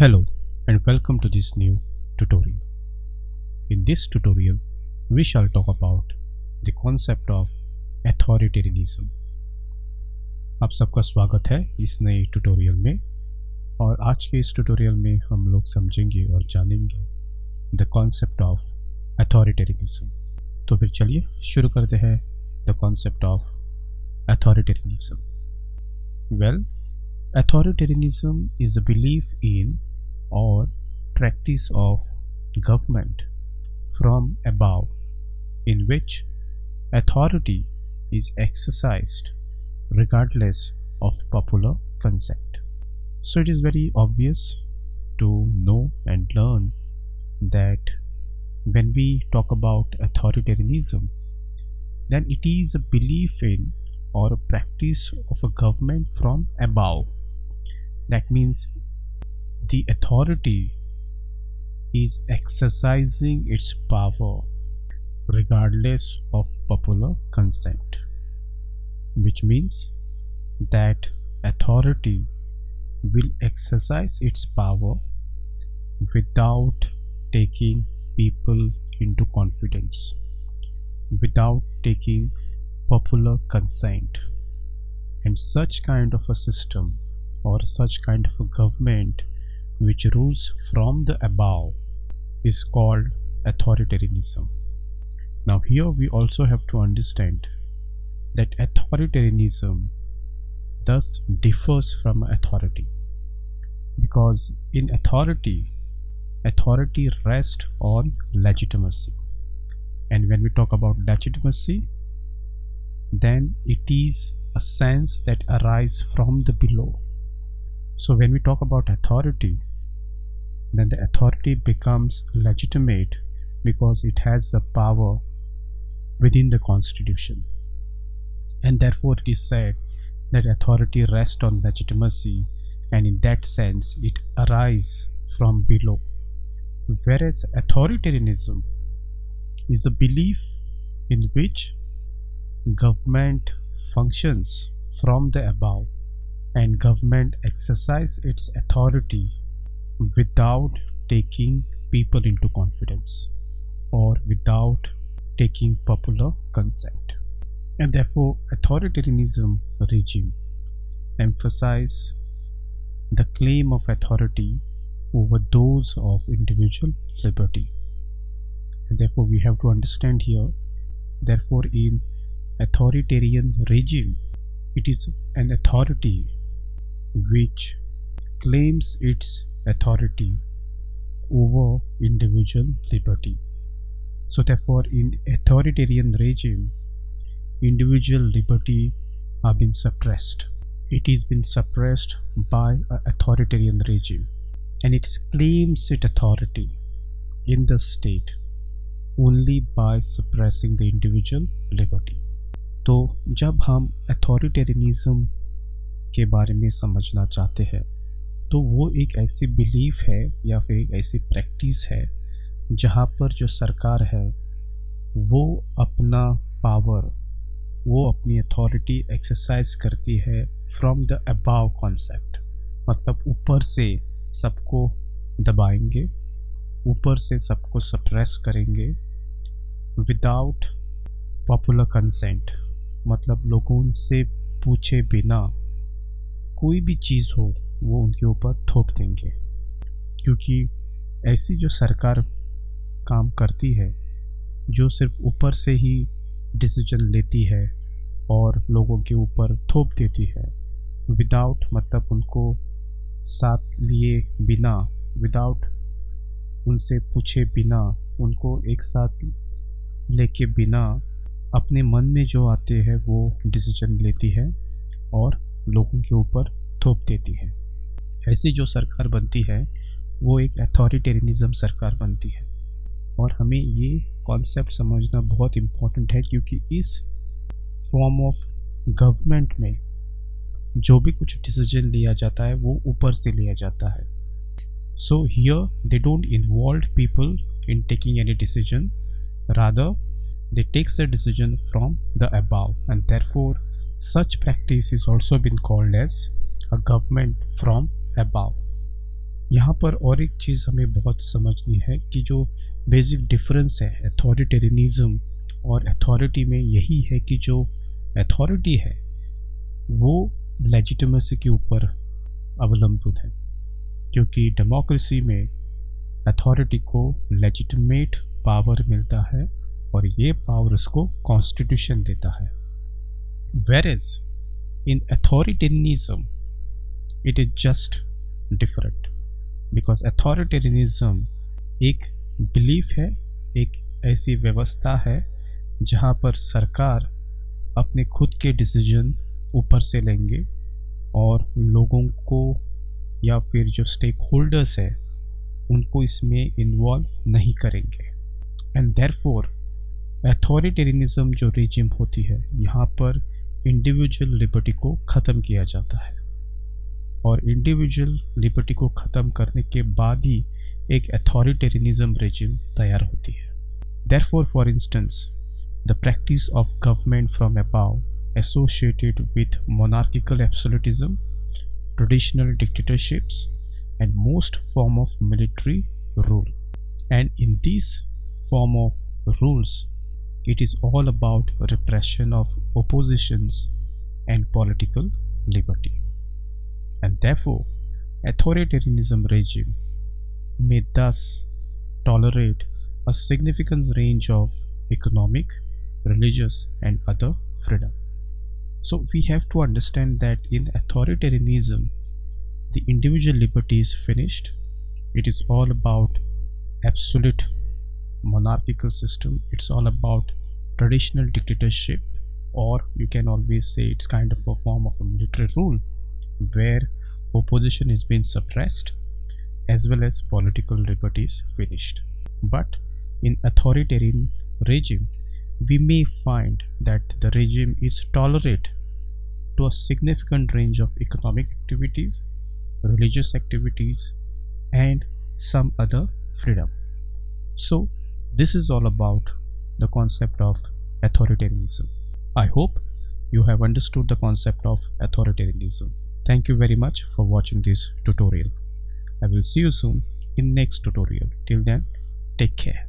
Hello and welcome to this new tutorial. In this tutorial, we shall talk about the concept of authoritarianism. आप सबका स्वागत है इस नए ट्यूटोरियल में और आज के इस ट्यूटोरियल में हम लोग समझेंगे और जानेंगे द कॉन्सेप्ट ऑफ अथॉरिटेरियनिज्म। तो फिर चलिए शुरू करते हैं the concept of authoritarianism. Well, authoritarianism is a belief in or practice of government from above in which authority is exercised regardless of popular consent. So it is very obvious to know and learn that when we talk about authoritarianism, then it is a belief in or a practice of a government from above. That means the authority is exercising its power regardless of popular consent, which means that authority will exercise its power without taking people into confidence, without taking popular consent. And such kind of a system or such kind of a government which rules from the above is called authoritarianism. Now here we also have to understand that authoritarianism thus differs from authority, because in authority rests on legitimacy, and when we talk about legitimacy, then it is a sense that arises from the below. So when we talk about authority, then the authority becomes legitimate because it has the power within the constitution, and therefore it is said that authority rests on legitimacy, and in that sense it arises from below. Whereas authoritarianism is a belief in which government functions from the above and government exercise its authority without taking people into confidence or without taking popular consent. And therefore authoritarianism regime emphasize the claim of authority over those of individual liberty. And therefore we have to understand here, therefore in authoritarian regime, it is an authority which claims its authority over individual liberty. So therefore in authoritarian regime, individual liberty are being suppressed. It is been suppressed by an authoritarian regime, and it claims its authority in the state only by suppressing the individual liberty. तो जब हम authoritarianism के बारे में समझना चाहते हैं तो वो एक ऐसी बिलीफ है या फिर एक ऐसी प्रैक्टिस है जहाँ पर जो सरकार है वो अपना पावर, वो अपनी अथॉरिटी एक्सरसाइज करती है फ्रॉम द अबाव कॉन्सेप्ट, मतलब ऊपर से सबको दबाएंगे, ऊपर से सबको सप्रेस करेंगे विदाउट पॉपुलर कंसेंट, मतलब लोगों से पूछे बिना कोई भी चीज़ हो वो उनके ऊपर थोप देंगे। क्योंकि ऐसी जो सरकार काम करती है जो सिर्फ ऊपर से ही डिसीजन लेती है और लोगों के ऊपर थोप देती है विदाउट, मतलब उनको साथ लिए बिना, विदाउट उनसे पूछे बिना, उनको एक साथ लेके बिना अपने मन में जो आते हैं वो डिसीजन लेती है और लोगों के ऊपर थोप देती है। ऐसी जो सरकार बनती है वो एक अथॉरिटेरियनिज्म सरकार बनती है। और हमें ये कॉन्सेप्ट समझना बहुत इम्पोर्टेंट है, क्योंकि इस फॉर्म ऑफ गवर्नमेंट में जो भी कुछ डिसीजन लिया जाता है वो ऊपर से लिया जाता है। So here they don't involve people in taking any decision, rather they takes a decision from the above, and therefore such practice is also been called as a government from above. यहाँ पर और एक चीज़ हमें बहुत समझनी है कि जो बेसिक डिफरेंस है अथॉरिटेरियनिज्म और अथॉरिटी में यही है कि जो अथॉरिटी है वो लेजिटिमेसी के ऊपर अवलंबन है, क्योंकि डेमोक्रेसी में अथॉरिटी को लेजिटिमेट पावर मिलता है और ये पावर उसको कॉन्स्टिट्यूशन देता है। Whereas in authoritarianism it is just different, because authoritarianism एक बिलीफ है, एक ऐसी व्यवस्था है जहाँ पर सरकार अपने खुद के डिसीजन ऊपर से लेंगे और लोगों को या फिर जो स्टेक होल्डर्स है उनको इसमें इन्वॉल्व नहीं करेंगे। एंड देयरफॉर अथॉरिटेरियनिज्म जो रेजिम होती है यहाँ पर इंडिविजुअल लिबर्टी को ख़त्म किया जाता है और इंडिविजुअल लिबर्टी को ख़त्म करने के बाद ही एक अथॉरिटेरियनिज्म रेजिम तैयार होती है। Therefore for instance the practice of government from above associated with monarchical absolutism, traditional dictatorships, and most form of military rule. And in these form of rules, it is all about repression of oppositions and political liberty. And therefore, authoritarianism regime may thus tolerate a significant range of economic, religious, and other freedom. So we have to understand that in authoritarianism, the individual liberty is finished. It is all about absolute monarchical system. It's all about traditional dictatorship, or you can always say it's kind of a form of a military rule where opposition is being suppressed as well as political liberty is finished. But in authoritarian regime, we may find that the regime is tolerant to a significant range of economic activities, religious activities, and some other freedom. So this is all about the concept of authoritarianism. I hope you have understood the concept of authoritarianism. Thank you very much for watching this tutorial. I will see you soon in next tutorial. Till then, take care.